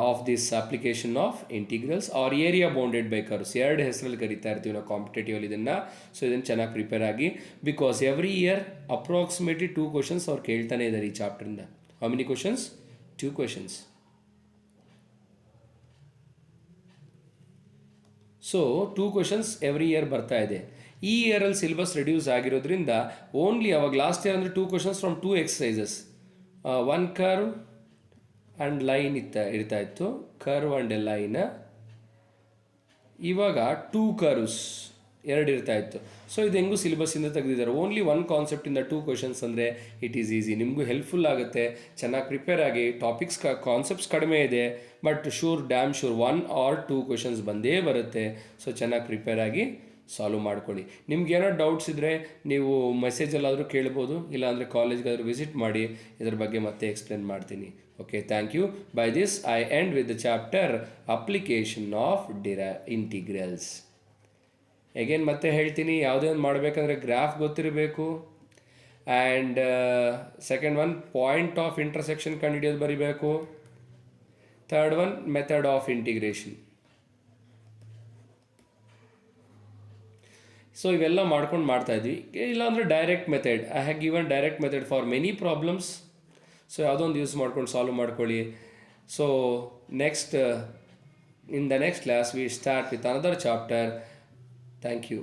of this application of integrals or area bounded by curves. ಎರಡು ಹೆಸರಲ್ಲಿ ಕರಿತಾ ಇರ್ತೀವಿ ನಾವು ಕಾಂಪಿಟೇಟಿವಲ್ಲಿ ಇದನ್ನು. ಸೊ ಇದನ್ನು ಚೆನ್ನಾಗಿ ಪ್ರಿಪೇರ್ ಆಗಿ, because every year approximately 2 questions ಅವ್ರು ಕೇಳ್ತಾನೆ ಇದ್ದಾರೆ ಈ ಚಾಪ್ಟರಿಂದ. How many questions? 2 questions. So 2 questions every year ಬರ್ತಾ ಇದೆ. ಈ ಇಯರಲ್ಲಿ ಸಿಲೆಬಸ್ ರೆಡ್ಯೂಸ್ ಆಗಿರೋದ್ರಿಂದ ಓನ್ಲಿ ಅವಾಗ ಲಾಸ್ಟ್ ಇಯರ್ ಅಂದರೆ 2 questions from 2 exercises, 1 curve and line ಇರ್ತಾ ಇತ್ತು, ಕರ್ವ್ ಆ್ಯಂಡ್ ಎ ಲೈನ್. ಇವಾಗ 2 ಕರ್ವ್ಸ್ 2 ಇರ್ತಾ ಇತ್ತು. ಸೊ ಇದು ಹೆಂಗೂ ಸಿಲೆಬಸ್ಸಿಂದ ತೆಗೆದಿದ್ದಾರೆ. ಓನ್ಲಿ 1 ಕಾನ್ಸೆಪ್ಟಿಂದ 2 ಕ್ವಶನ್ಸ್ ಅಂದರೆ ಇಟ್ ಈಸ್ ಈಸಿ. ನಿಮಗೂ ಹೆಲ್ಪ್ಫುಲ್ ಆಗುತ್ತೆ, ಚೆನ್ನಾಗಿ ಪ್ರಿಪೇರ್ ಆಗಿ. ಟಾಪಿಕ್ಸ್ ಕಾನ್ಸೆಪ್ಟ್ಸ್ ಕಡಿಮೆ ಇದೆ, but sure dam sure 1 or 2 questions ಬಂದೇ ಬರುತ್ತೆ. ಸೊ ಚೆನ್ನಾಗಿ ಪ್ರಿಪೇರ್ ಆಗಿ ಸಾಲ್ವ್ ಮಾಡ್ಕೊಳ್ಳಿ. ನಿಮ್ಗೆ ಏನೋ ಡೌಟ್ಸ್ ಇದ್ದರೆ ನೀವು ಮೆಸೇಜಲ್ಲಾದರೂ ಕೇಳ್ಬೋದು, ಇಲ್ಲಾಂದರೆ ಕಾಲೇಜ್ಗಾದರೂ ವಿಸಿಟ್ ಮಾಡಿ, ಇದ್ರ ಬಗ್ಗೆ ಮತ್ತೆ ಎಕ್ಸ್ಪ್ಲೇನ್ ಮಾಡ್ತೀನಿ. Okay, thank you. By this I end with the chapter application of integrals. Again ಮತ್ತೆ ಹೇಳ್ತೀನಿ, ಯಾವುದೇ ಒಂದು ಮಾಡಬೇಕಂದ್ರೆ ಗ್ರಾಫ್ ಗೊತ್ತಿರಬೇಕು, and second one point of intersection ಕಂಡುಹಿಡಿಯೋದು ಬರೀಬೇಕು, third one method of integration. So ಇವೆಲ್ಲ ಮಾಡ್ಕೊಂಡು ಮಾಡ್ತಾಯಿದ್ವಿ. ಇಲ್ಲಾಂದರೆ direct method, I have given direct method for many problems. So ಯಾವುದೊಂದು ಯೂಸ್ ಮಾಡ್ಕೊಂಡು ಸಾಲ್ವ್ ಮಾಡ್ಕೊಳ್ಳಿ. So next in the next class we start with another chapter. Thank you.